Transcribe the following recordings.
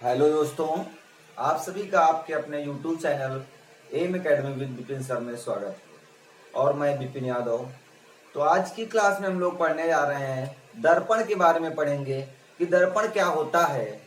Hello दोस्तों, आप सभी का आपके अपने YouTube channel M academy with Vipin sir में स्वागत है। और मैं विपिन यादव। तो आज की क्लास में हम लोग पढ़ने जा रहे हैं, दर्पण के बारे में पढ़ेंगे कि दर्पण क्या होता है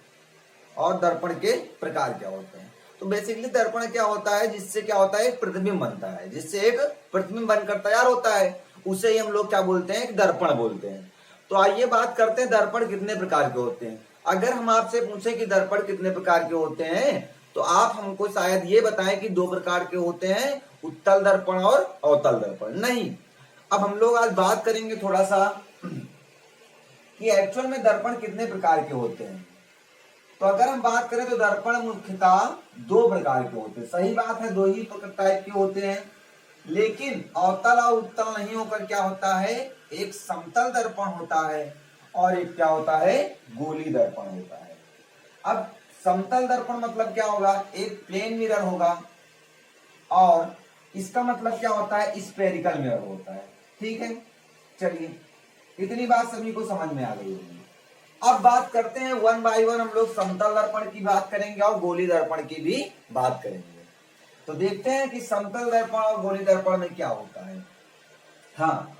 और दर्पण के प्रकार क्या होते हैं। तो बेसिकली दर्पण क्या होता है, जिससे क्या होता है, एक प्रतिबिंब बनता है, जिससे एक प्रतिबिंब बनकर तैयार होता है, उसे ही हम लोग क्या बोलते हैं, एक दर्पण बोलते हैं। तो आइए बात करते हैं दर्पण कितने प्रकार के होते हैं। अगर हम आपसे पूछें कि दर्पण कितने प्रकार के होते हैं, तो आप हमको शायद ये बताएं कि 2 प्रकार के होते हैं, उत्तल दर्पण और अवतल दर्पण। नहीं, अब हम लोग आज बात करेंगे थोड़ा सा कि एक्चुअल में दर्पण कितने प्रकार के होते हैं। तो अगर हम बात करें तो दर्पण मुख्यतः 2 प्रकार के होते हैं। सही बात है, 2 ही टाइप के होते हैं, लेकिन अवतल और उत्तल नहीं होकर क्या होता है, एक समतल दर्पण होता है और एक क्या होता है, गोली दर्पण होता है। अब समतल दर्पण मतलब क्या होगा, एक प्लेन मिरर होगा और इसका मतलब क्या होता है, स्फेरिकल मिरर होता है। ठीक है, चलिए इतनी बात सभी को समझ में आ गई होगी। अब बात करते हैं 1 बाय 1, हम लोग समतल दर्पण की बात करेंगे और गोली दर्पण की भी बात करेंगे। तो देखते हैं कि समतल दर्पण और गोली दर्पण में क्या होता है। हाँ,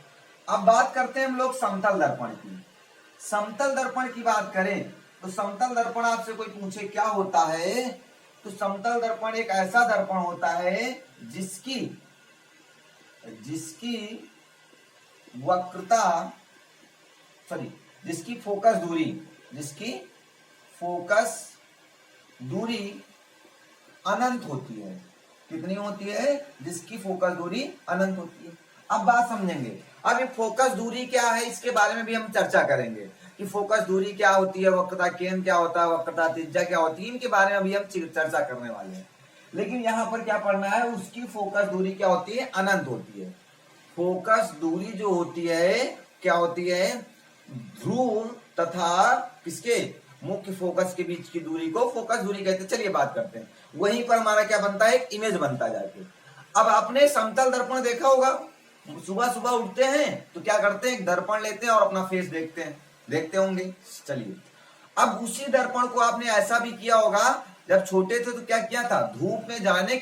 अब बात करते हैं हम लोग समतल दर्पण की। समतल दर्पण की बात करें तो समतल दर्पण आपसे कोई पूछे क्या होता है, तो समतल दर्पण एक ऐसा दर्पण होता है जिसकी वक्रता जिसकी फोकस दूरी अनंत होती है। कितनी होती है, जिसकी फोकस दूरी अनंत होती है। अब बात समझेंगे। अब ये फोकस दूरी क्या है, इसके बारे में भी हम चर्चा करेंगे कि फोकस दूरी क्या होती है, वक्रता केंद्र क्या होता है, वक्रता त्रिज्या क्या होती है, इनके बारे में भी हम चर्चा करने वाले हैं। लेकिन यहाँ पर क्या पढ़ना है, उसकी फोकस दूरी क्या होती है, अनंत होती है। फोकस दूरी जो होती है क्या होती है, ध्रुव तथा किसके, मुख्य फोकस के बीच की दूरी को फोकस दूरी कहते हैं। चलिए बात करते हैं। वहीं पर हमारा क्या बनता है, एक इमेज बनता जाके। अब आपने समतल दर्पण देखा होगा, सुबह सुबह उठते हैं तो क्या करते हैं, एक दर्पण लेते हैं और अपना फेस देखते हैं, देखते होंगे। चलिए, अब उसी दर्पण को आपने ऐसा भी किया होगा, जब छोटे थे तो क्या किया था, धूप में जाने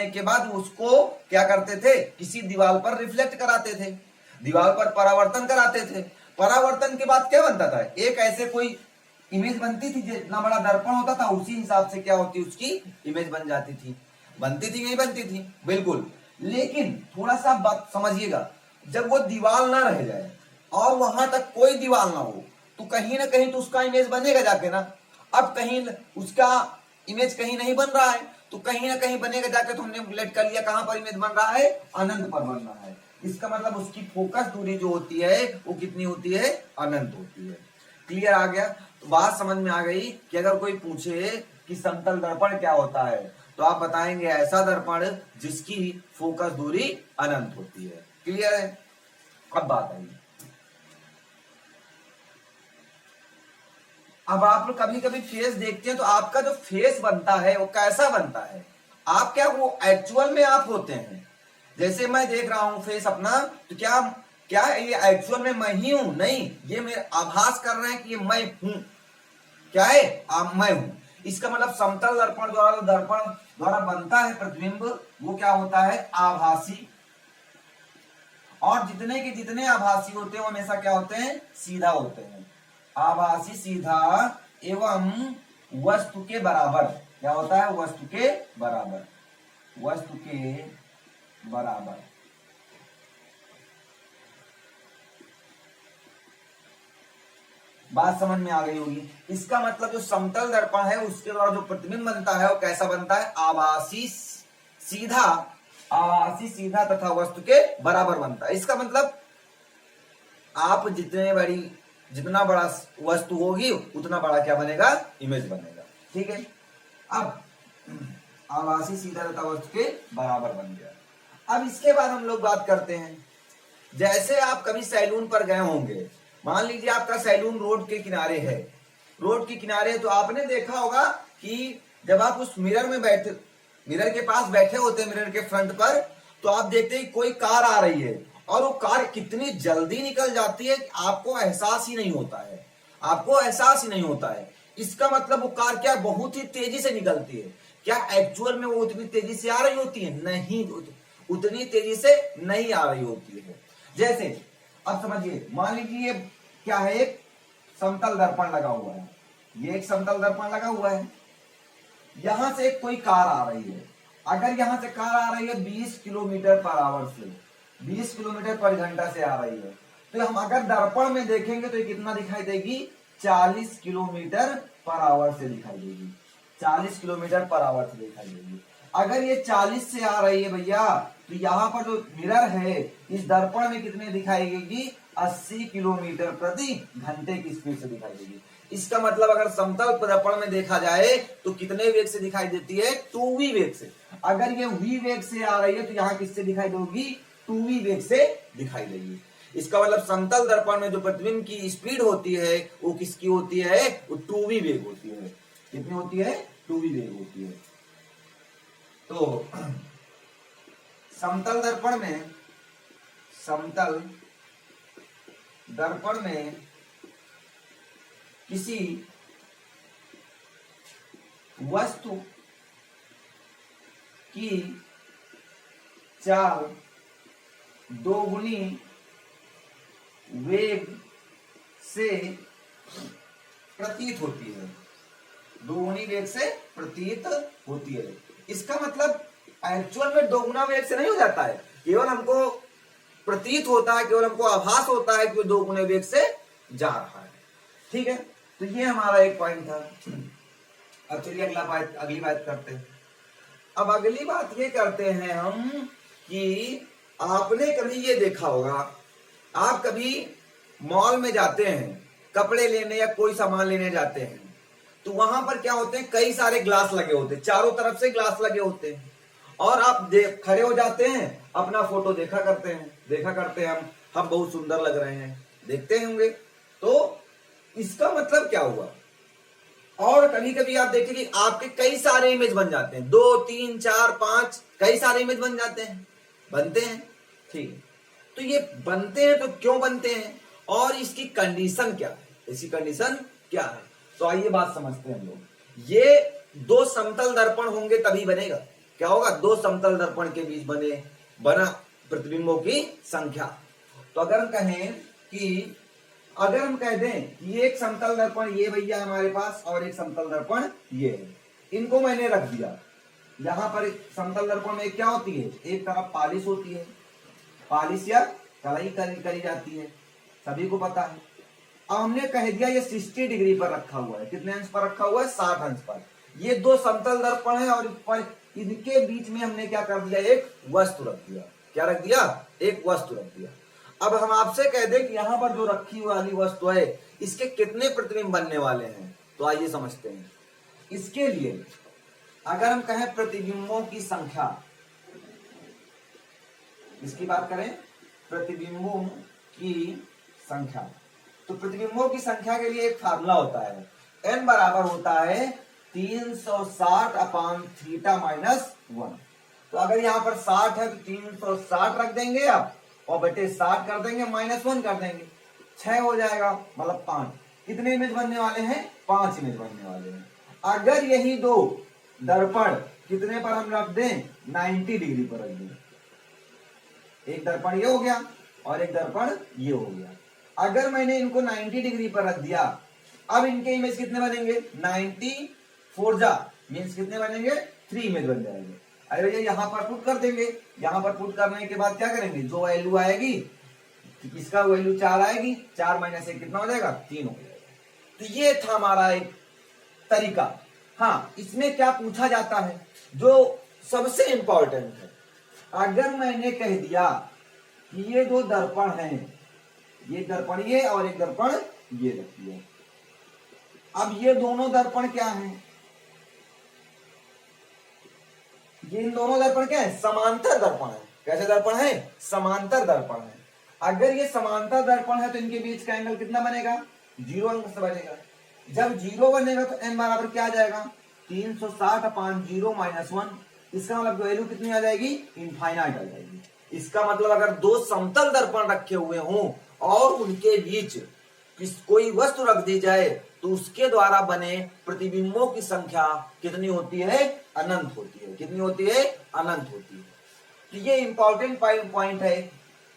के बाद उसको क्या करते थे, किसी दीवार पर रिफ्लेक्ट कराते थे, दीवार पर परावर्तन कराते थे। परावर्तन के बाद क्या बनता था, एक ऐसे कोई इमेज बनती थी, जितना बड़ा दर्पण होता था उसी हिसाब से क्या होती, उसकी इमेज बन जाती थी। बनती थी नहीं बनती थी, बिल्कुल। लेकिन थोड़ा सा बात समझिएगा, जब वो दीवार ना रह जाए और वहां तक कोई दीवार ना हो, तो कहीं ना कहीं तो उसका इमेज बनेगा जाके ना। अब कहीं उसका इमेज कहीं नहीं बन रहा है, तो कहीं ना कहीं बनेगा जाके, तो हमने बुलेट कर लिया, कहां पर इमेज बन रहा है, अनंत पर बन रहा है। इसका मतलब उसकी फोकस दूरी जो होती है वो कितनी होती है, अनंत होती है। क्लियर आ गया। तो बात समझ में आ गई कि अगर कोई पूछे कि समतल दर्पण क्या होता है, तो आप बताएंगे ऐसा दर्पण जिसकी फोकस दूरी अनंत होती है। क्लियर है। अब बात आई, अब आप कभी कभी फेस देखते हैं, तो आपका जो फेस बनता है वो कैसा बनता है, आप क्या वो एक्चुअल में आप होते हैं। जैसे मैं देख रहा हूं फेस अपना, तो क्या क्या ये एक्चुअल में मैं ही हूं, नहीं, ये मेरे आभास कर रहे हैं कि ये मैं हूं। क्या है, मैं हूं। इसका मतलब समतल दर्पण द्वारा बनता है प्रतिबिंब, वो क्या होता है, आभासी। और जितने के जितने आभासी होते हैं वो हमेशा क्या होते हैं, सीधा होते हैं। आभासी, सीधा एवं वस्तु के बराबर। क्या होता है, वस्तु के बराबर, वस्तु के बराबर। बात समझ में आ गई होगी। इसका मतलब जो समतल दर्पण है उसके द्वारा जो प्रतिबिंब बनता है वो कैसा बनता है, आभासी सीधा तथा वस्तु के बराबर बनता है। इसका मतलब आप जितना बड़ा वस्तु होगी उतना बड़ा क्या बनेगा, इमेज बनेगा। ठीक है। अब आभासी सीधा तथा वस्तु के बराबर बन गया। अब इसके बाद हम लोग बात करते हैं, जैसे आप कभी सैलून पर गए होंगे, मान लीजिए आपका सैलून रोड के किनारे है, रोड के किनारे, तो आपने देखा होगा कि जब आप उस मिरर के पास बैठे होते हैं, मिरर के फ्रंट पर, तो आप देखते हैं कोई कार आ रही है और वो कार कितनी जल्दी निकल जाती है कि आपको एहसास ही नहीं होता है। इसका मतलब वो कार क्या बहुत ही तेजी से निकलती है। क्या एक्चुअल में वो उतनी तेजी से आ रही होती है? नहीं, उतनी तेजी से नहीं आ रही होती है। जैसे अब समझिए, मान लीजिए ये क्या है, एक समतल दर्पण लगा हुआ है, ये एक समतल दर्पण लगा हुआ है, यहां से कोई कार आ रही है। अगर यहां से कार आ रही है 20 किलोमीटर पर आवर से, 20 किलोमीटर पर घंटा से आ रही है, तो हम अगर दर्पण में देखेंगे तो ये कितना दिखाई देगी? 40 किलोमीटर पर आवर से दिखाई देगी, 40 किलोमीटर पर आवर से दिखाई देगी। अगर ये 40 से आ रही है भैया, तो यहाँ पर जो मिरर है इस दर्पण में कितने दिखाई देगी? 80 किलोमीटर प्रति घंटे की स्पीड से दिखाई देगी। इसका मतलब अगर समतल दर्पण में देखा जाए तो कितने वेग से दिखाई देती है? 2v वेग से। अगर ये v वेग से आ रही है तो यहाँ किससे दिखाई देगी? 2v वेग से दिखाई देगी। इसका मतलब समतल दर्पण में जो प्रतिबिंब की स्पीड होती है वो किसकी होती है? वो 2v वेग होती है। कितनी होती है? 2v वेग होती है। तो समतल दर्पण में किसी वस्तु की चाल दोगुनी वेग से प्रतीत होती है, दोगुनी वेग से प्रतीत होती है। इसका मतलब एक्चुअल में दोगुना वेग से नहीं हो जाता है, केवल हमको प्रतीत होता है, केवल हमको आभास होता है कि दोगुने वेग से जा रहा है। ठीक है, तो ये हमारा एक पॉइंट था। अब चलिए अगली बात करते हैं। अब अगली बात ये करते हैं हम कि आपने कभी ये देखा होगा, आप कभी मॉल में जाते हैं कपड़े लेने या कोई सामान लेने जाते हैं, तो वहां पर क्या होते हैं? कई सारे ग्लास लगे होते हैं, चारों तरफ से ग्लास लगे होते हैं, और आप खड़े हो जाते हैं, अपना फोटो देखा करते हैं, हम बहुत सुंदर लग रहे हैं, देखते होंगे। तो इसका मतलब क्या हुआ? और कभी कभी आप देखें कि आपके कई सारे इमेज बन जाते हैं, 2 3 4 5 कई सारे इमेज बन जाते हैं, बनते हैं। ठीक है, तो ये बनते हैं तो क्यों बनते हैं और इसकी कंडीशन क्या है? इसकी कंडीशन क्या है? तो आइए बात समझते हैं हम लोग। ये दो समतल दर्पण होंगे तभी बनेगा। क्या होगा? दो समतल दर्पण के बीच बना प्रतिबिंबों की संख्या। तो अगर हम कह दें कि ये एक समतल दर्पण ये भैया हमारे पास और एक समतल दर्पण ये है, इनको मैंने रख दिया। यहां पर समतल दर्पण में क्या होती है? एक तरफ पालिश होती है, पालिश या कलाई करी जाती है, सभी को पता है। अब हमने कह दिया ये 60 डिग्री पर रखा हुआ है। कितने अंश पर रखा हुआ है? 60 अंश पर। ये दो समतल दर्पण है और इनके बीच में हमने क्या कर दिया? एक वस्तु रख दिया। क्या रख दिया? एक वस्तु रख दिया। अब हम आपसे कह दें कि यहां पर जो रखी वाली वस्तु है इसके कितने प्रतिबिंब बनने वाले हैं, तो आइए समझते हैं। इसके लिए अगर हम कहें प्रतिबिंबों की संख्या, इसकी बात करें प्रतिबिंबों की संख्या, तो प्रतिबिंबों की संख्या के लिए एक फार्मूला होता है, n बराबर होता है 360 अपान थीटा माइनस 1। तो अगर यहाँ पर 60 है तो 360 रख देंगे आप और बटे 60 कर देंगे, -1 कर देंगे, 6 हो जाएगा, मतलब 5। कितने इमेज बनने वाले हैं? 5 इमेज बनने वाले हैं। अगर यही दो दर्पण कितने पर हम रख दें? 90 डिग्री पर रख दें। एक दर्पण ये हो गया और एक दर्पण ये हो गया। अगर मैंने इनको 90 डिग्री पर रख दिया, अब इनके इमेज कितने बनेंगे? 90 4 जा मीन्स कितने बनेंगे? 3 इमेज बन जाएंगे। अरे भैया यहाँ पर पुट कर देंगे। यहाँ पर पुट करने के बाद क्या करेंगे? जो वैल्यू आएगी, इसका वैल्यू 4 आएगी, 4 माइनस 1 कितना हो जाएगा? 3 हो जाएगा। तो ये था हमारा एक तरीका। हाँ, इसमें क्या पूछा जाता है जो सबसे इंपॉर्टेंट है, अगर मैंने कह दिया कि ये दो दर्पण हैं, ये दर्पण ये और एक दर्पण ये रख दिया, अब ये दोनों दर्पण क्या हैं? ये इन दोनों दर्पण क्या है? समांतर दर्पण है। कैसे दर्पण है? समांतर दर्पण है। अगर ये समांतर दर्पण है तो इनके बीच का एंगल कितना बनेगा? 0 अंक से बनेगा। जब 0 बनेगा तो n बराबर क्या आ जाएगा? 360 अपान 0 माइनस 1। इसका मतलब वैल्यू कितनी आ जाएगी? इनफाइनाइट आ जाएगी। इसका मतलब अगर दो समतल दर्पण रखे हुए हों और उनके बीच कोई वस्तु रख दी जाए तो उसके द्वारा बने प्रतिबिंबों की संख्या कितनी होती है? अनंत होती है। कितनी होती है? अनंत होती है। तो ये इंपॉर्टेंट पॉइंट है,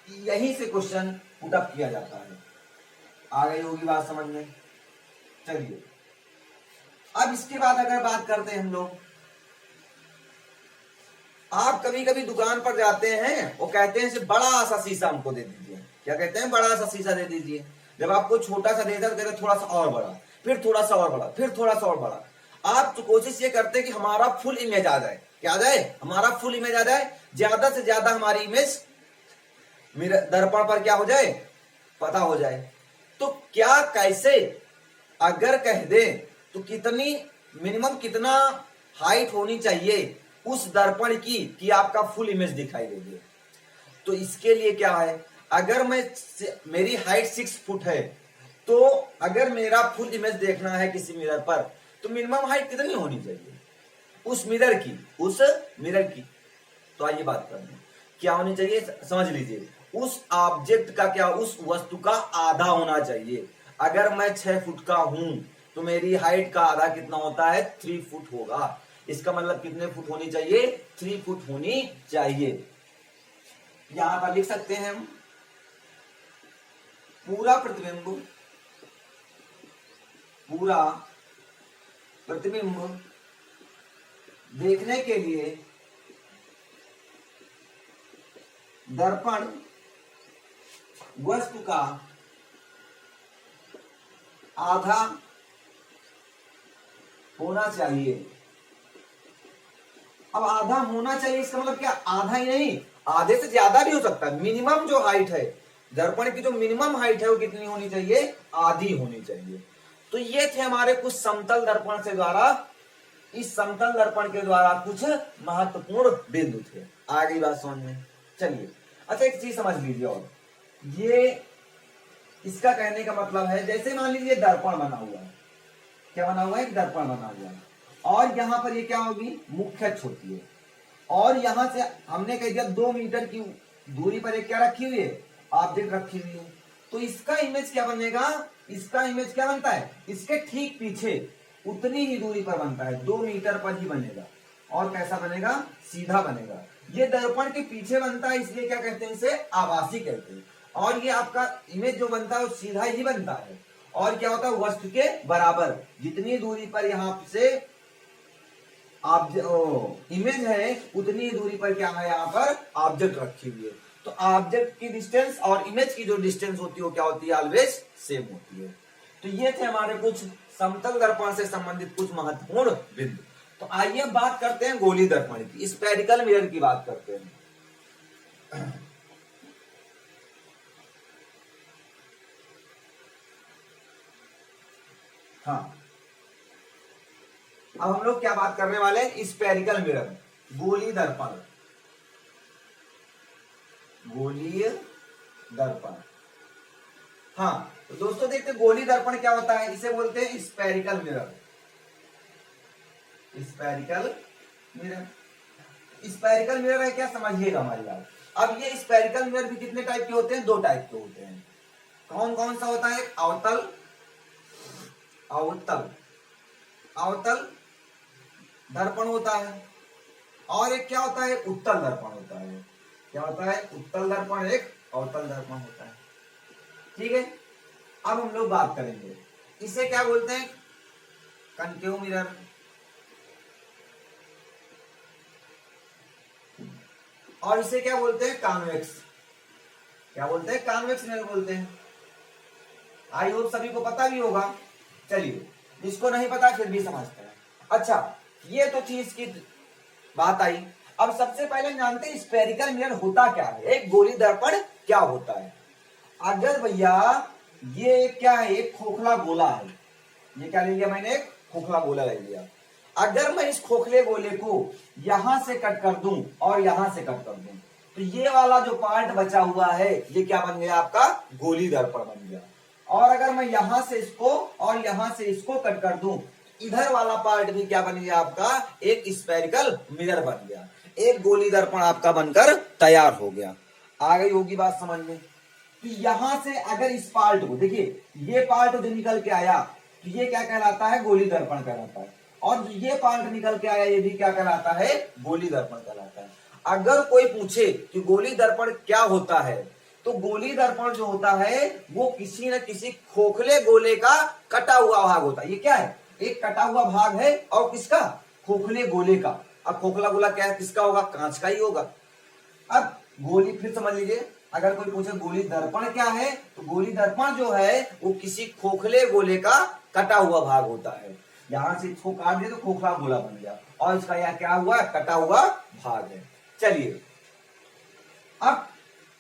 यही से क्वेश्चन पुट अप किया जाता है। आ गई होगी बात समझ में? चलिए अब इसके बाद अगर बात करते हैं हम लोग, आप कभी कभी दुकान पर जाते हैं और कहते हैं इसे बड़ा सा शीशा हमको दे दीजिए। क्या कहते हैं? बड़ा सा शीशा दे दीजिए। जब आपको छोटा सा देता है तो कहते हैं थोड़ा सा और बड़ा, फिर थोड़ा सा और बड़ा, फिर थोड़ा सा और बड़ा। आप तो कोशिश ये करते हैं कि हमारा फुल इमेज आ जाए। क्या आ जाए? हमारा फुल इमेज आ जाए, ज्यादा से ज्यादा हमारी इमेज दर्पण पर क्या हो जाए? पता हो जाए। तो क्या, कैसे, अगर कह दे तो कितनी मिनिमम कितना हाइट होनी चाहिए उस दर्पण की कि आपका फुल इमेज दिखाई दे? तो इसके लिए क्या है, अगर मेरी हाइट 6 फुट है, तो अगर मेरा फुल इमेज देखना है किसी मिरर पर, तो मिनिमम हाइट कितनी होनी चाहिए उस मिरर की? तो आइए बात करते हैं क्या होनी चाहिए। समझ लीजिए, उस ऑब्जेक्ट का क्या, उस वस्तु का आधा होना चाहिए। अगर मैं 6 फुट का हूं तो मेरी हाइट का आधा कितना होता है? 3 फुट होगा। इसका मतलब कितने फुट होनी चाहिए? 3 फुट होनी चाहिए। यहां पर लिख सकते हैं हम, पूरा प्रतिबिंब देखने के लिए दर्पण वस्तु का आधा होना चाहिए। अब आधा होना चाहिए, इसका मतलब क्या? आधा ही नहीं, आधे से ज्यादा भी हो सकता है। मिनिमम जो हाइट है दर्पण की, जो मिनिमम हाइट है वो कितनी होनी चाहिए? आधी होनी चाहिए। तो ये थे हमारे कुछ समतल दर्पण से द्वारा, इस समतल दर्पण के द्वारा कुछ महत्वपूर्ण बिंदु थे। आ गई बात समझ में? चलिए अच्छा एक चीज समझ लीजिए, और ये इसका कहने का मतलब है, जैसे मान लीजिए दर्पण बना हुआ है। क्या बना हुआ है? एक दर्पण बना हुआ है, और यहां पर ये क्या होगी? मुख्य अक्ष होती है। और यहां से हमने कह दिया 2 मीटर की दूरी पर एक क्या रखी हुई है? ऑब्जेक्ट रखी हुई है। तो इसका इमेज क्या बनेगा? इसका इमेज क्या बनता है? इसके ठीक पीछे उतनी ही दूरी पर बनता है, 2 मीटर पर ही बनेगा। और कैसा बनेगा? सीधा बनेगा। ये दर्पण के पीछे बनता है, इसलिए क्या कहते हैं? इसे आभासी कहते हैं। और ये आपका इमेज जो बनता है वो सीधा ही बनता है। और क्या होता है? वस्तु के बराबर, जितनी दूरी पर यहां से इमेज है उतनी दूरी पर क्या है? यहाँ पर ऑब्जेक्ट रखी हुई है। तो ऑब्जेक्ट की डिस्टेंस और इमेज की जो डिस्टेंस होती है वो क्या होती है? ऑलवेज सेम होती है। तो ये थे हमारे कुछ समतल दर्पण से संबंधित कुछ महत्वपूर्ण बिंदु। तो आइए अब बात करते हैं गोली दर्पण की, स्फेरिकल मिरर की बात करते हैं। हाँ, अब हम लोग क्या बात करने वाले हैं? स्फेरिकल मिरर, गोली दर्पण। गोलीय दर्पण। हाँ तो दोस्तों देखते हैं गोली दर्पण क्या होता है। इसे बोलते हैं spherical mirror. Spherical mirror, spherical mirror है क्या? समझिएगा हमारी बात। अब ये स्फेरिकल मिरर भी कितने टाइप के होते हैं? 2 टाइप के होते हैं। कौन कौन सा होता है? अवतल अवतल दर्पण होता है, और एक क्या होता है? उत्तल दर्पण होता है। क्या होता है? उत्तल दर्पण, एक अवतल दर्पण होता है। ठीक है, अब हम लोग बात करेंगे इसे क्या बोलते हैं? कनकेव मिरर, और इसे क्या बोलते हैं? कॉन्वेक्स। क्या बोलते हैं? कॉन्वेक्स मिरर बोलते हैं। आई होप सभी को पता भी होगा। चलिए, जिसको नहीं पता फिर भी समझते हैं। अच्छा, ये तो थी इसकी बात आई। अब सबसे पहले जानते हैं स्फेरिकल मिरर होता क्या है, एक गोली दर्पण क्या होता है। अगर भैया ये क्या है? एक खोखला गोला है। ये क्या ले लिया मैंने? एक खोखला गोला ले लिया। अगर मैं इस खोखले गोले को यहां से कट कर दूं और यहां से कट कर दूं, तो ये वाला जो पार्ट बचा हुआ है ये क्या बन गया? आपका गोली दर्पण बन गया। और अगर मैं यहां से इसको और यहां से इसको कट कर दूं, इधर वाला पार्ट भी क्या बन गया? आपका एक स्फेरिकल मिरर बन गया। एक गोली दर्पण आपका बनकर तैयार हो गया। आ गई होगी बात समझ में? कि यहां से अगर इस पार्ट को देखिए, ये पार्ट जो निकल के आया तो ये क्या कहलाता है, गोली दर्पण कहलाता है, और ये पार्ट निकल के आया ये भी क्या कहलाता है, गोली दर्पण कहलाता है। अगर कोई पूछे कि गोली दर्पण क्या होता है, तो गोली दर्पण जो होता है वो किसी न किसी खोखले गोले का कटा हुआ भाग होता है। ये क्या है, एक कटा हुआ भाग है, और किसका, खोखले गोले का। अब खोखला गोला क्या है, किसका होगा, कांच का ही होगा। अब गोली, फिर समझ लीजिए, अगर कोई पूछे गोली दर्पण क्या है, तो गोली दर्पण जो है वो किसी खोखले गोले का कटा हुआ भाग होता है। यहां से इसको काट दिया तो खोखला गोला बन गया, और इसका यह क्या हुआ, कटा हुआ भाग है। चलिए अब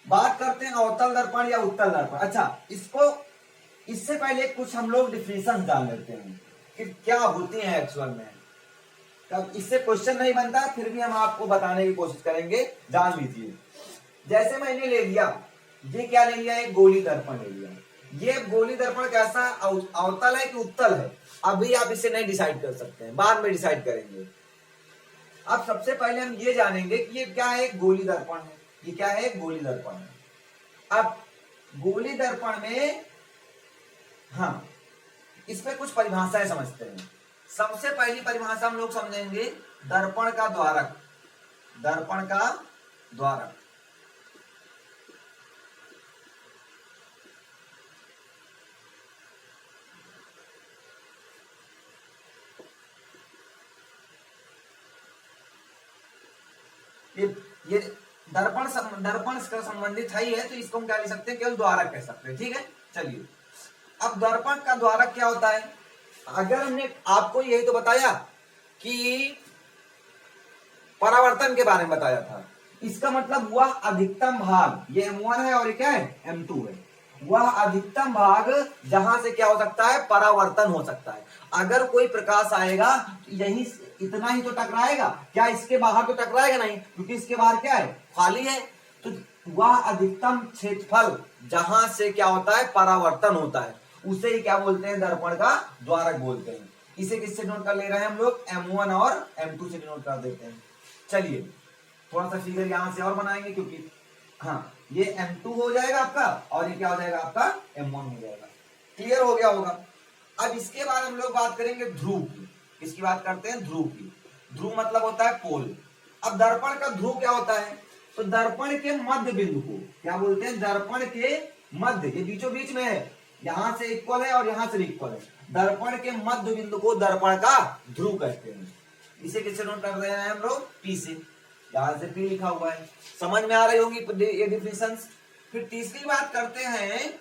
बात करते हैं अवतल दर्पण या उत्तल दर्पण। अच्छा, इससे पहले कुछ हम लोग डिफिनेशन जान लेते हैं कि क्या होती है एक्चुअल में। तब इससे क्वेश्चन नहीं बनता, फिर भी हम आपको बताने की कोशिश करेंगे, जान लीजिए। जैसे मैंने ले लिया, ये क्या ले लिया, एक गोली दर्पण ले लिया। ये गोली दर्पण कैसा, अवतल है कि उत्तल है, अभी आप इसे नहीं डिसाइड कर सकते हैं, बाद में डिसाइड करेंगे। अब सबसे पहले हम ये जानेंगे कि ये क्या है, एक गोली दर्पण है। ये क्या है, एक गोली दर्पण है। अब गोली दर्पण में हाँ, इसमें कुछ परिभाषाएं समझते हैं। सबसे पहली परिभाषा हम लोग समझेंगे दर्पण का द्वारक। दर्पण का द्वारक, ये दर्पण से संबंधित है ही है, तो इसको हम क्या लिख सकते हैं, केवल द्वारक कह सकते हैं। ठीक है, चलिए अब दर्पण का द्वारक क्या होता है। अगर हमने आपको यही तो बताया कि परावर्तन के बारे में बताया था, इसका मतलब वह अधिकतम भाग, ये M1 है और ये क्या है, M2 है, वह अधिकतम भाग जहां से क्या हो सकता है, परावर्तन हो सकता है। अगर कोई प्रकाश आएगा तो यही इतना ही तो टकराएगा, क्या इसके बाहर तो टकराएगा नहीं, क्योंकि इसके बाहर क्या है, खाली है। तो वह अधिकतम क्षेत्रफल जहां से क्या होता है, परावर्तन होता है, उसे ही क्या बोलते हैं, दर्पण का द्वारक बोलते हैं। इसे किससे नोट कर ले रहे हैं हम लोग, M1 और M2 से नोट कर देते हैं। चलिए थोड़ा सा फिगर यहां से और बनाएंगे, क्योंकि हाँ, ये M2 हो जाएगा आपका, और ये क्या हो जाएगा आपका, M1 हो जाएगा। क्लियर हो गया होगा। अब इसके बाद हम लोग बात करेंगे ध्रुव की। किसकी बात करते हैं, ध्रुव की। ध्रुव मतलब होता है पोल। अब दर्पण का ध्रुव क्या होता है, तो दर्पण के मध्य बिंदु को क्या बोलते हैं, दर्पण के मध्य, ये बीचों बीच में है, यहां से इक्वल है और यहां से इक्वल है, दर्पण के मध्य बिंदु को दर्पण का ध्रुव कहते हैं। इसे किससे नोट कर रहे हैं हम लोग, P से। यहां से P लिखा हुआ है, समझ में आ रही होंगी ये डिफिनेशंस। फिर तीसरी बात करते हैं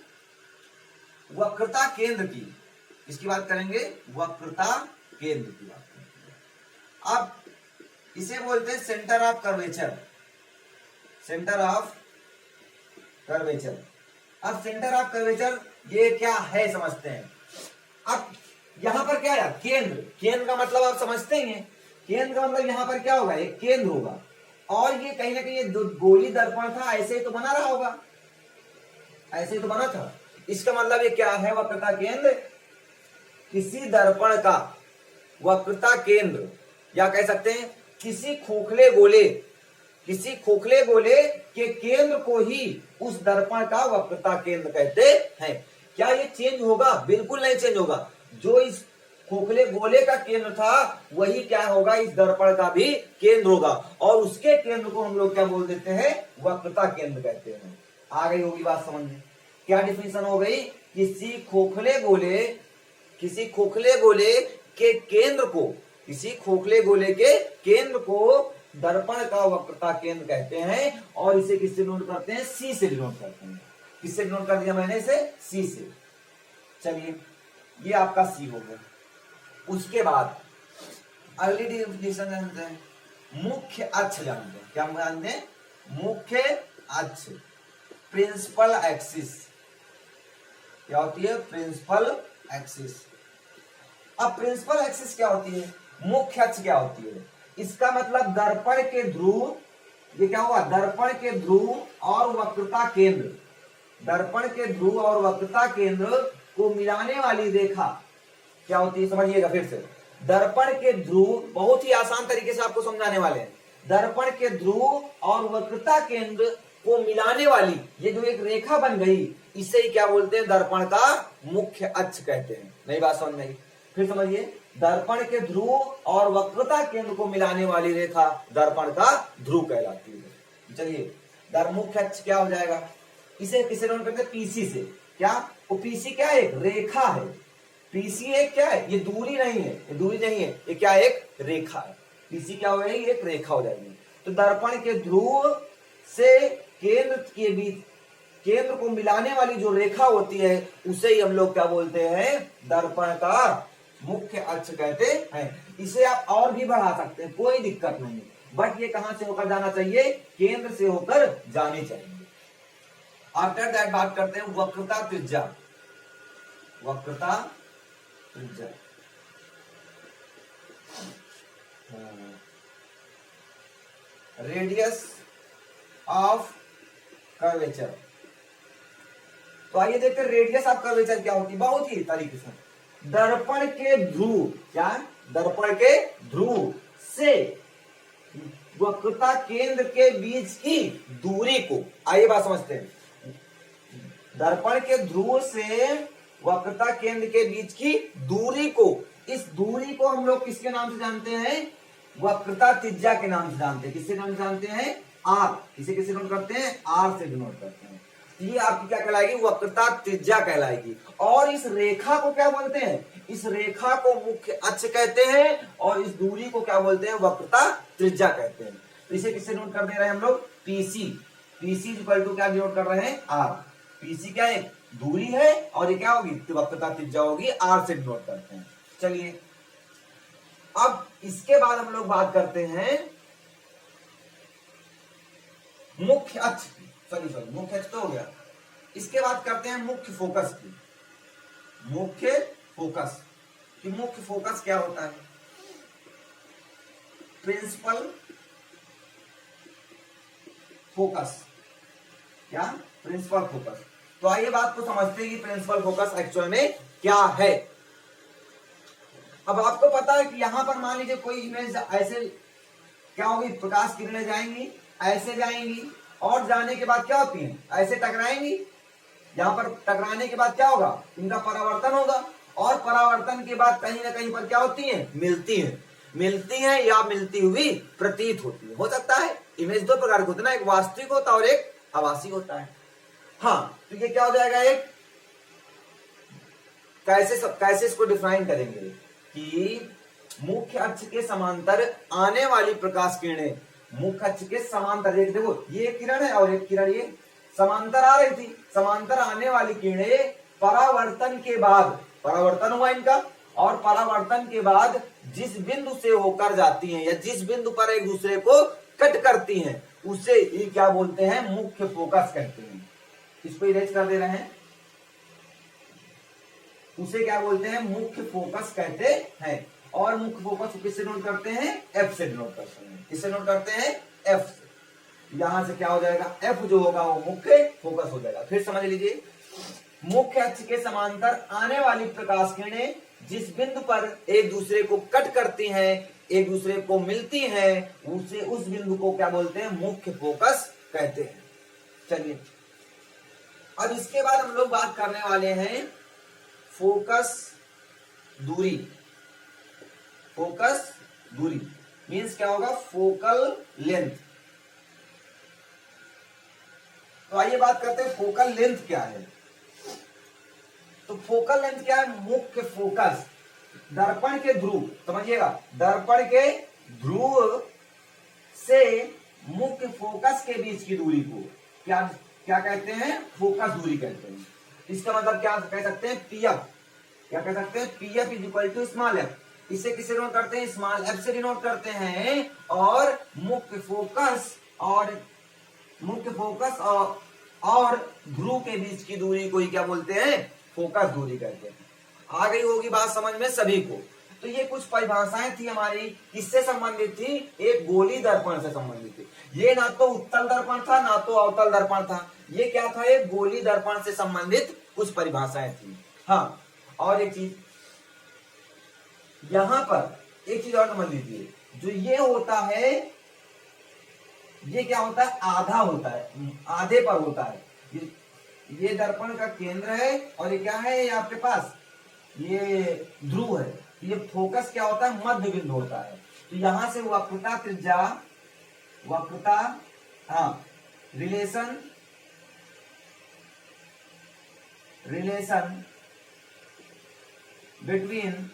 वक्रता केंद्र की। इसकी बात करेंगे, वक्रता केंद्र की बात करेंगे। अब इसे बोलते हैं centre of curvature. Centre of curvature. अब सेंटर ऑफ कर्वेचर ये क्या है समझते हैं। अब यहां पर क्या है, केंद्र। केंद्र का मतलब आप समझते ही हैं, केंद्र का मतलब यहां पर क्या होगा, एक केंद्र होगा, और ये कहीं ना कहीं ये गोली दर्पण था, ऐसे ही तो बना रहा होगा, ऐसे ही तो बना था। इसका मतलब ये क्या है, वक्रता केंद्र। किसी दर्पण का वक्रता केंद्र, या कह सकते हैं किसी खोखले गोले, किसी खोखले गोले के केंद्र को ही उस दर्पण का वक्रता केंद्र कहते हैं। क्या ये चेंज होगा, बिल्कुल नहीं चेंज होगा। जो इस खोखले गोले का केंद्र था वही क्या होगा, इस दर्पण का भी केंद्र होगा, और उसके केंद्र को हम लोग क्या बोल देते हैं, वक्रता केंद्र कहते हैं। आ गई होगी बात समझ में। क्या डिफिनेशन हो गई, किसी खोखले गोले के केंद्र को, किसी खोखले गोले के केंद्र को दर्पण का वक्रता केंद्र कहते हैं, और इसे किससे नोट करते हैं, C से डिनोट करते हैं। किससे नोट कर दिया मैंने इसे, C से। चलिए ये आपका C हो गया। उसके बाद अगली डिफिनेशन जानते हैं, मुख्य अक्ष जानते हैं। क्या जानते हैं, मुख्य अक्ष, प्रिंसिपल एक्सिस। क्या होती है, प्रिंसिपल एक्सिस। अब प्रिंसिपल एक्सिस क्या होती है, मुख्य अक्ष क्या होती है, इसका मतलब दर्पण के ध्रुव, ये क्या हुआ, दर्पण के ध्रुव और वक्रता केंद्र, दर्पण के ध्रुव और वक्रता केंद्र को मिलाने वाली रेखा क्या होती है, समझिएगा फिर से। दर्पण के ध्रुव, बहुत ही आसान तरीके से आपको समझाने वाले हैं, दर्पण के ध्रुव और वक्रता केंद्र को मिलाने वाली ये जो एक रेखा बन गई, इसे ही क्या बोलते हैं, दर्पण का मुख्य अक्ष कहते हैं। नई बात समझ में आई? फिर समझिए, दर्पण के ध्रुव और वक्रता केंद्र को मिलाने वाली रेखा दर्पण का ध्रुव कहलाती है। चलिए, मुख्य अक्ष क्या हो जाएगा, इसे किसे नोट करते हैं, पीसी से। क्या वो पीसी क्या है, एक रेखा है। पीसी एक क्या है, ये दूरी नहीं है, ये दूरी नहीं है, ये क्या है, एक रेखा है। पीसी क्या हो जाएगी, एक रेखा हो जाएगी। तो दर्पण के ध्रुव से केंद्र के बीच, केंद्र को मिलाने वाली जो रेखा होती है उसे ही हम लोग क्या बोलते हैं, दर्पण का मुख्य अक्ष कहते हैं। इसे आप और भी बढ़ा सकते हैं, कोई दिक्कत नहीं, बट ये कहां से होकर जाना चाहिए, केंद्र से होकर जानी चाहिए। आफ्टर दैट बात करते हैं वक्रता त्रिज्या। वक्रता त्रिज्या, रेडियस ऑफ कर्वेचर। तो आइए देखते हैं रेडियस ऑफ कर्वेचर क्या होती है, बहुत ही तरीके से। दर्पण के ध्रुव, क्या, दर्पण के ध्रुव से वक्रता केंद्र के बीच की दूरी को, आइए बात समझते हैं। दर्पण के ध्रुव से वक्रता केंद्र के बीच की दूरी को, इस दूरी को हम लोग किसके नाम से जानते हैं, वक्रता त्रिज्या के नाम से जानते हैं। किसके नाम से जानते हैं, आर। किसे किसे नोट करते हैं, आर से डिनोट करते हैं। ये आपकी क्या कहलाएगी, वक्रता त्रिज्या कहलाएगी। और इस रेखा को क्या बोलते हैं, इस रेखा को मुख्य अक्ष कहते हैं और इस दूरी को क्या बोलते हैं, वक्रता त्रिज्या कहते हैं। तो इसे किससे नोट कर दे रहे हैं हम लोग, पीसी। पीसी इक्वल टू क्या नोट कर रहे हैं, आर। पीसी क्या है, दूरी है, और ये क्या होगी, वक्रता त्रिज्या होगी, आर से नोट करते हैं। चलिए, अब इसके बाद हम लोग बात करते हैं मुख्य अक्ष की। सॉरी, मुख्य अक्ष तो हो गया। इसके बाद करते हैं मुख्य फोकस की। मुख्य फोकस कि मुख्य फोकस क्या होता है, प्रिंसिपल फोकस। क्या, प्रिंसिपल फोकस। तो आइए बात को समझते हैं कि प्रिंसिपल फोकस एक्चुअल में क्या है। अब आपको पता है कि यहां पर मान लीजिए कोई इमेज ऐसे क्या होगी, प्रकाश किरणें जाएंगी, ऐसे जाएंगी, और जाने के बाद क्या होती हैं, ऐसे टकराएंगी। यहां पर टकराने के बाद क्या होगा, इनका परावर्तन होगा, और परावर्तन के बाद कहीं ना कहीं पर क्या होती हैं, मिलती हैं। मिलती हैं या मिलती हुई प्रतीत होती है। हो सकता है इमेज दो प्रकार के होते हैं ना, एक वास्तविक होता है और एक आभासी होता है। हाँ, तो ये क्या हो जाएगा, एक कैसे इसको डिफाइन करेंगे कि मुख्य अक्ष के समांतर आने वाली प्रकाश किरणें, मुख्य अक्ष के समांतर, देखो ये किरण है और एक किरण ये समांतर आ रही थी, समांतर आने वाली किरणें परावर्तन के बाद, परावर्तन हुआ इनका, और परावर्तन के बाद जिस बिंदु से होकर जाती हैं या जिस बिंदु पर एक दूसरे को कट करती हैं उसे ये क्या बोलते हैं, मुख्य फोकस कहते हैं। इसको इरेज कर दे रहे हैं, उसे क्या बोलते हैं, मुख्य फोकस कहते हैं। और मुख्य फोकस किससे नोट करते हैं, एफ से नोट करते हैं। किससे नोट करते हैं, एफ से। यहां से क्या हो जाएगा, एफ जो होगा वो मुख्य फोकस हो जाएगा। फिर समझ लीजिए, मुख्य अक्ष के समांतर आने वाली प्रकाश किरणें जिस बिंदु पर एक दूसरे को कट करती हैं, एक दूसरे को मिलती हैं, उसे, उस बिंदु को क्या बोलते हैं, मुख्य फोकस कहते हैं। चलिए, अब इसके बाद हम लोग बात करने वाले हैं फोकस दूरी। फोकस दूरी मीन्स क्या होगा, फोकल लेंथ। तो आइए बात करते हैं फोकल लेंथ क्या है। तो फोकल लेंथ क्या है, मुख्य फोकस, दर्पण के ध्रुव, समझिएगा, दर्पण के ध्रुव से मुख्य फोकस के बीच की दूरी को क्या क्या कहते हैं, फोकस दूरी कहते हैं। इसका मतलब क्या कह सकते हैं, पीएफ। क्या कह सकते हैं, PF is equal to small f. इसे किसे डिनोट करते हैं, स्मॉल एफ से डिनोट करते हैं। और मुख्य फोकस और ध्रुव के बीच की दूरी को ही क्या बोलते हैं, फोकस दूरी कहते हैं। आ गई होगी बात समझ में सभी को। तो ये कुछ परिभाषाएं थी हमारी, किससे संबंधित थी, एक गोली दर्पण से संबंधित थी। ये ना तो उत्तल दर्पण था ना तो अवतल दर्पण था, ये क्या था, एक गोली दर्पण से संबंधित कुछ परिभाषाएं थी। हाँ, और एक चीज यहां पर, एक चीज और समझ लीजिए, जो ये होता है ये क्या होता है, आधा होता है, आधे पर होता है। ये दर्पण का केंद्र है और ये क्या है, ये आपके पास ये ध्रुव है। ये फोकस क्या होता है, मध्य बिंदु होता है। तो यहां से वक्रता त्रिज्या, वक्रता, हाँ, relation between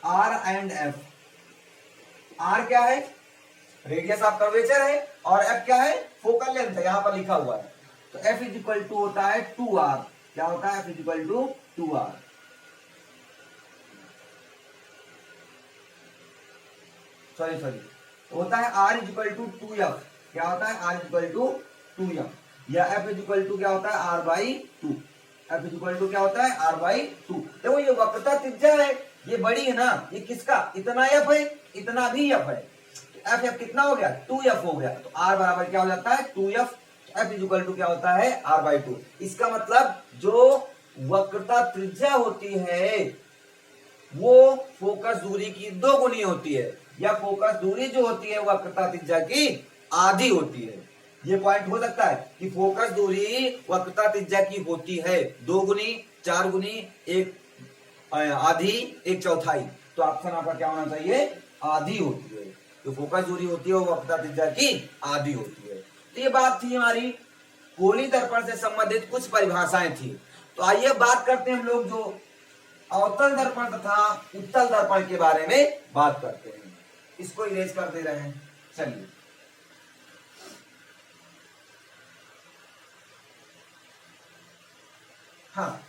r and f. R क्या है, रेडियस ऑफ कर्वेचर है, और एफ क्या है, फोकल लेंथ है, यहां पर लिखा हुआ है। तो एफ इज इक्वल टू होता है 2r। क्या होता है, f is equal to 2r। Sorry होता है r is equal to 2f। क्या होता है, r is equal to 2f, या f इज इक्वल टू क्या होता है, r by 2। f is equal to क्या होता है, r बाई 2। देखो ये वक्रता त्रिज्या है, ये बड़ी है ना, ये किसका, इतना f है, इतना भी f है। एफ एफ कितना हो गया, 2f हो गया। तो r बराबर क्या हो जाता है, 2f। F is equal to क्या होता है, r बाई 2। इसका मतलब जो वक्रता त्रिज्या होती है वो फोकस दूरी की 2 गुनी होती है, या फोकस दूरी जो होती है वक्रता त्रिज्या की आधी होती है। ये पॉइंट हो सकता है कि फोकस दूरी वक्रता त्रिज्या की होती है 2 गुनी, 4 गुनी, 1 आधी, 1 चौथाई। तो ऑप्शन आपका क्या होना चाहिए, आधी होती है। जो फोकस दूरी होती है वो वक्रता त्रिज्या की आधी होती है। तो ये बात थी हमारी गोली दर्पण से संबंधित कुछ परिभाषाएं थी। तो आइए बात करते हैं हम लोग जो अवतल दर्पण तथा उत्तल दर्पण के बारे में बात करते हैं। इसको इरेज कर दे रहे हैं, चलिए। हाँ,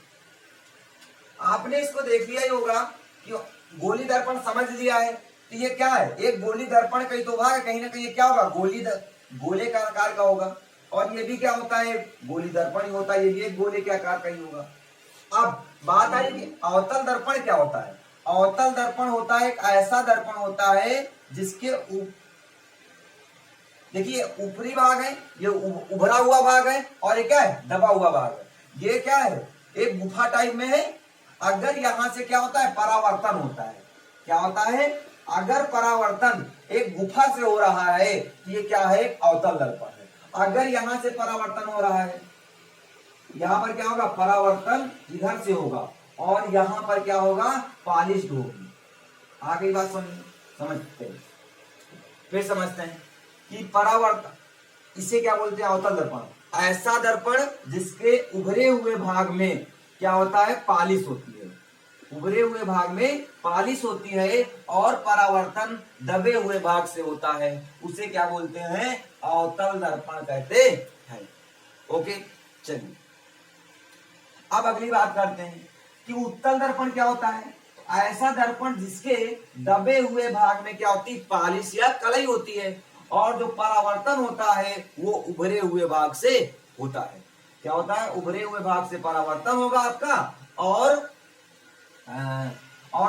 आपने इसको देख लिया ही होगा कि गोली दर्पण समझ लिया है। तो ये क्या है, एक गोली दर्पण कहीं तो भाग, कहीं ना कहीं ये क्या होगा, गोले का आकार का होगा। और ये भी क्या होता है, गोली दर्पण ही होता है, ये भी एक गोले के आकार का ही होगा। अब बात आई कि अवतल दर्पण क्या होता है। अवतल दर्पण होता है एक ऐसा दर्पण होता है जिसके देखिए ऊपरी भाग है, ये उभरा हुआ भाग है, और ये क्या है, दबा हुआ भाग है। ये क्या है, एक गुफा टाइप में है। अगर यहां से क्या होता है, परावर्तन होता है। क्या होता है, अगर परावर्तन एक गुफा से हो रहा है तो ये क्या है, अवतल दर्पण है। अगर यहां से परावर्तन हो रहा है, यहां पर क्या होगा, परावर्तन इधर से होगा, और यहां पर क्या होगा, पॉलिश्ड होगी। आगे बात समझते हैं, फिर समझते हैं कि परावर्तन, इसे क्या बोलते हैं, अवतल दर्पण। ऐसा दर्पण जिसके उभरे हुए भाग में क्या होता है, पालिश होती है। उभरे हुए भाग में पालिश होती है और परावर्तन दबे हुए भाग से होता है, उसे क्या बोलते हैं, अवतल दर्पण कहते हैं। ओके, चलिए अब अगली बात करते हैं कि उत्तल दर्पण क्या होता है। ऐसा दर्पण जिसके दबे हुए भाग में क्या होती है, पालिश या कलई होती है, और जो परावर्तन होता है वो उभरे हुए भाग से होता है। क्या होता है, उभरे हुए भाग से परावर्तन होगा आपका, और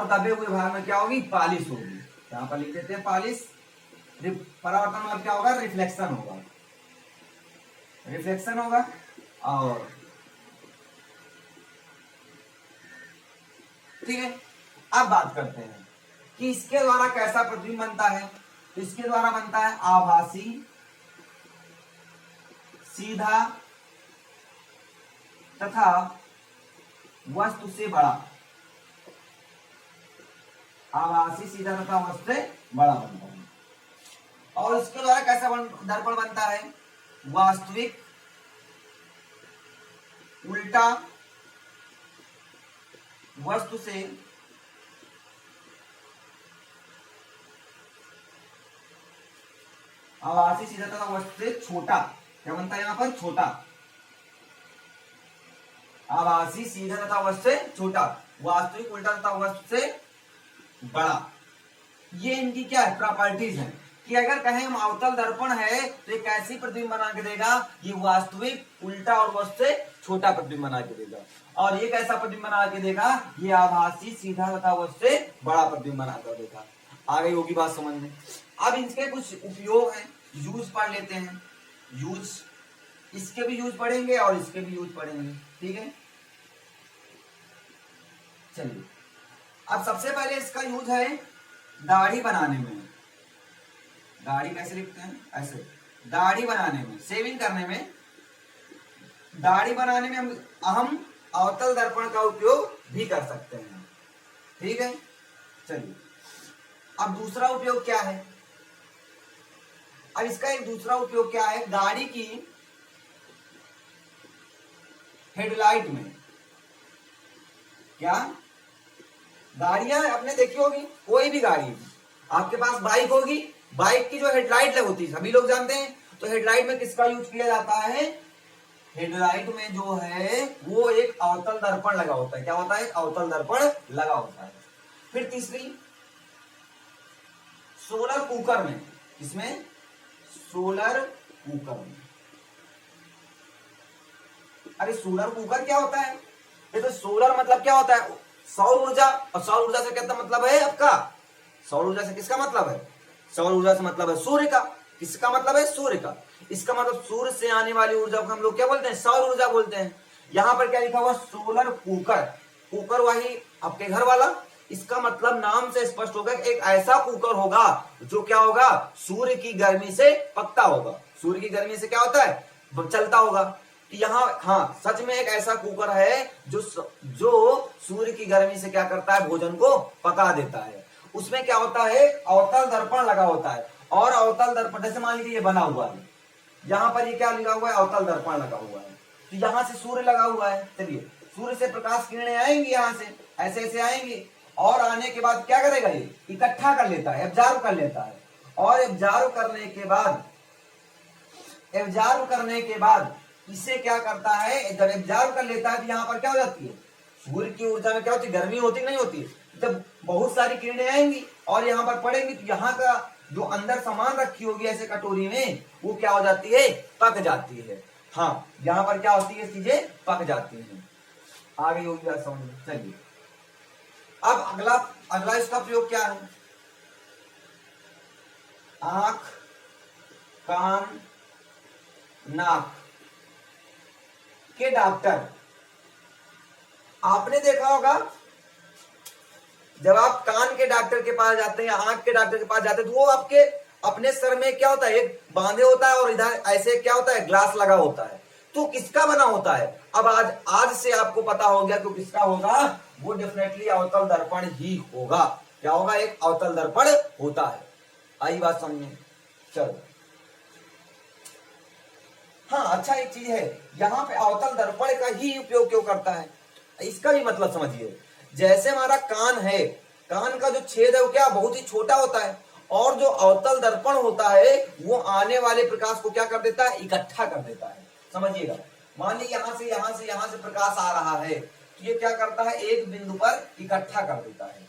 दबे हुए भाग में क्या होगी, पालिश होगी। यहां पर लिख देते हैं पालिश। परावर्तन मतलब क्या होगा, रिफ्लेक्शन होगा, रिफ्लेक्शन होगा। और ठीक है, अब बात करते हैं कि इसके द्वारा कैसा प्रतिबिंब बनता है। तो इसके द्वारा बनता है आभासी, सीधा तथा वस्तु से बड़ा। आभासी, सीधा तथा वस्तु से बड़ा बनता है। और इसके द्वारा कैसा दर्पण बनता है, वास्तविक, उल्टा, वस्तु से आभासी, सीधा तथा वस्तु से छोटा। क्या बनता है यहां पर, छोटा। आभासी, सीधा तथा वस्तु से छोटा, वास्तविक, उल्टा तथा वस्तु से बड़ा। ये इनकी क्या है, प्रॉपर्टीज है कि अगर कहें हम अवतल दर्पण है तो ये कैसी प्रतिबिंब बना के देगा, ये वास्तविक, उल्टा और वस्तु से छोटा प्रतिबिंब बना के देगा। और ये कैसा प्रतिबिंब बना के देगा, ये आभासी, सीधा तथा वस्तु से बड़ा प्रतिबिंब बना कर देगा। आ गई होगी बात समझ में। अब इनके कुछ उपयोग हैं, यूज पढ़ लेते हैं। यूज, इसके भी यूज पढ़ेंगे और इसके भी यूज पढ़ेंगे, ठीक है। चलिए, अब सबसे पहले इसका यूज है दाढ़ी बनाने में। दाढ़ी कैसे लिखते हैं, ऐसे। दाढ़ी बनाने में, शेविंग करने में, दाढ़ी बनाने में हम अवतल दर्पण का उपयोग भी कर सकते हैं। ठीक है, चलिए अब दूसरा उपयोग क्या है। अब इसका एक दूसरा उपयोग क्या है, गाड़ी की हेडलाइट में, क्या गाड़ियां आपने देखी होगी, कोई भी गाड़ी, आपके पास बाइक होगी, बाइक की जो हेडलाइट होती है सभी लोग जानते हैं, तो हेडलाइट में किसका यूज किया जाता है, हेडलाइट में जो है वो एक अवतल दर्पण लगा होता है। क्या होता है, अवतल दर्पण लगा होता है। फिर तीसरी, सोलर कुकर में, इसमें सोलर कुकर में, अरे सोलर कुकर क्या होता है, ये तो सोलर मतलब क्या होता है, सौर ऊर्जा, और सौर ऊर्जा से कितना मतलब है आपका, सौर ऊर्जा से किसका मतलब है, सौर ऊर्जा से मतलब है सूर्य का। किसका मतलब है, सूर्य का। इसका मतलब सूर्य से आने वाली ऊर्जा को हम लोग क्या बोलते हैं, सौर ऊर्जा बोलते हैं। यहां पर क्या लिखा हुआ, सोलर कुकर, कुकर वही आपके घर वाला। इसका मतलब नाम से स्पष्ट होगा कि एक ऐसा कुकर होगा जो क्या होगा, सूर्य की गर्मी से पकता होगा, सूर्य की गर्मी से क्या होता है, चलता होगा। तो यहाँ हाँ सच में एक ऐसा कुकर है जो सूर्य की गर्मी से क्या करता है, भोजन को पका देता है। उसमें क्या होता है, अवतल दर्पण लगा होता है, और अवतल दर्पण जैसे मान लीजिए ये बना हुआ है, यहाँ पर ये क्या लगा हुआ है, अवतल दर्पण लगा हुआ है, तो यहाँ से सूर्य लगा हुआ है। चलिए सूर्य से प्रकाश किरणें आएंगी, यहाँ से ऐसे ऐसे आएंगी, और आने के बाद क्या करेगा, ये इकट्ठा कर लेता है, एब्जॉर्ब कर लेता है, और एब्जॉर्ब करने के बाद इसे क्या करता है, जब एब्जॉर्ब कर लेता है तो यहाँ पर क्या हो जाती है, सूर्य की ऊर्जा में क्या होती है, गर्मी होती नहीं होती, जब बहुत सारी किरणें आएंगी और यहाँ पर पड़ेंगी तो यहाँ का जो अंदर सामान रखी होगी ऐसे कटोरी में, वो क्या हो जाती है, पक जाती है। हाँ यहाँ पर क्या होती है, चीजें पक जाती हैं। आगे होगी बात समझ में। चलिए अब अगला इसका प्रयोग क्या है, आंख, कान, नाक के डॉक्टर। आपने देखा होगा जब आप कान के डॉक्टर के पास जाते हैं या आंख के डॉक्टर के पास जाते हैं तो वो आपके अपने सर में क्या होता है, एक बांधे होता है और इधर ऐसे क्या होता है, ग्लास लगा होता है। तो किसका बना होता है, अब आज से आपको पता हो गया कि किसका होगा, वो डेफिनेटली अवतल दर्पण ही होगा। क्या होगा, एक अवतल दर्पण होता है। आई बात समझे, चलो। हाँ अच्छा एक चीज है, यहाँ पे अवतल दर्पण का ही उपयोग क्यों करता है, इसका भी मतलब समझिए। जैसे हमारा कान है, कान का जो छेद है वो क्या बहुत ही छोटा होता है, और जो अवतल दर्पण होता है वो आने वाले प्रकाश को क्या कर देता है, इकट्ठा कर देता है। समझिएगा, मान लीजिए यहाँ से प्रकाश आ रहा है, तो ये क्या करता है, एक बिंदु पर इकट्ठा कर देता है।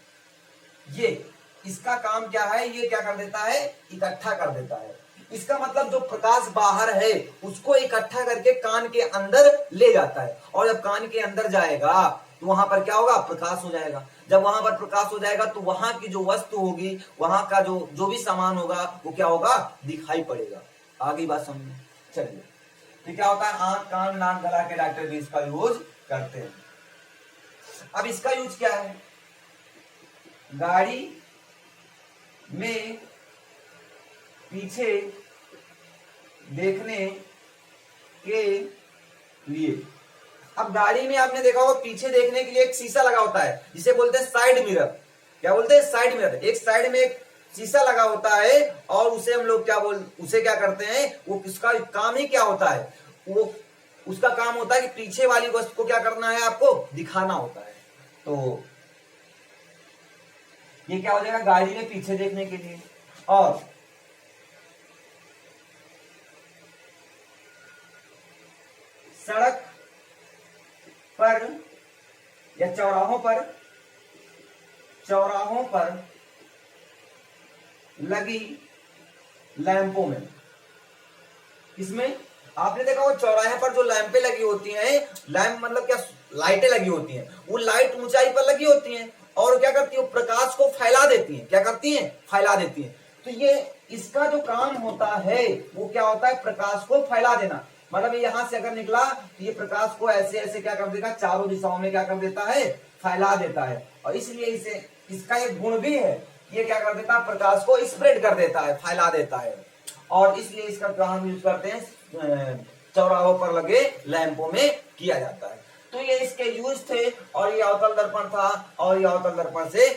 ये इसका काम क्या है, ये क्या कर देता है, इकट्ठा कर देता है। इसका मतलब जो प्रकाश बाहर है उसको इकट्ठा करके कान के अंदर ले जाता है, और जब कान के अंदर जाएगा तो वहां पर क्या होगा, प्रकाश हो जाएगा। जब वहां पर प्रकाश हो जाएगा तो वहां की जो वस्तु होगी, वहां का जो भी सामान होगा वो क्या होगा, दिखाई पड़ेगा। आगे बात समझिए। चलिए तो क्या होता है, आंख, कान, नाक, गला के डॉक्टर भी इसका यूज करते हैं। अब इसका यूज क्या है, गाड़ी में पीछे देखने के लिए। अब गाड़ी में आपने देखा होगा पीछे देखने के लिए एक शीशा लगा होता है जिसे बोलते हैं साइड मिरर। क्या बोलते हैं, साइड मिरर। एक साइड में एक शीशा लगा होता है और उसे हम लोग उसे क्या करते हैं, वो उसका काम ही क्या होता है, वो उसका काम होता है कि पीछे वाली वस्तु को क्या करना है, आपको दिखाना होता है। तो ये क्या हो जाएगा, गाड़ी में पीछे देखने के लिए। और सड़क पर या चौराहों पर लगी लैंपों में, इसमें आपने देखा वो चौराहे पर जो लैंपें लगी होती हैं, लैंप मतलब क्या, लाइटें लगी होती हैं, वो लाइट ऊंचाई पर लगी होती हैं और क्या करती है, प्रकाश को फैला देती हैं। क्या करती हैं, फैला देती हैं। तो ये इसका जो काम होता है वो क्या होता है, प्रकाश को फैला देना। मतलब यहां से अगर निकला तो ये प्रकाश को ऐसे ऐसे क्या कर देगा, चारों दिशाओं में क्या कर देता है, फैला देता है। और इसलिए इसका एक गुण भी है ये क्या कर देता है, प्रकाश को स्प्रेड कर देता है, फैला देता है, और इसलिए इसका क्या हम यूज करते हैं, चौराहों पर लगे लैंपों में किया जाता है। तो ये इसके यूज थे, और ये अवतल दर्पण था, और ये अवतल दर्पण से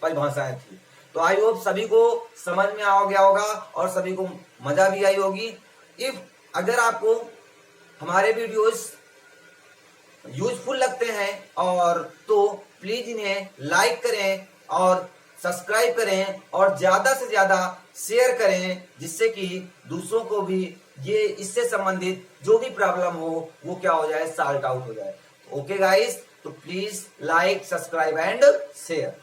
परिभाषाएं थी। तो आई होप सभी को समझ में आ गया होगा और सभी को मजा भी आई होगी। इफ अगर आपको हमारे वीडियोस यूजफुल लगते हैं और तो प्लीज इन्हें लाइक करें और सब्सक्राइब करें और ज्यादा से ज्यादा शेयर करें, जिससे कि दूसरों को भी ये इससे संबंधित जो भी प्रॉब्लम हो वो क्या हो जाए, सॉल्व आउट हो जाए। ओके गाइस, तो please like, subscribe and share.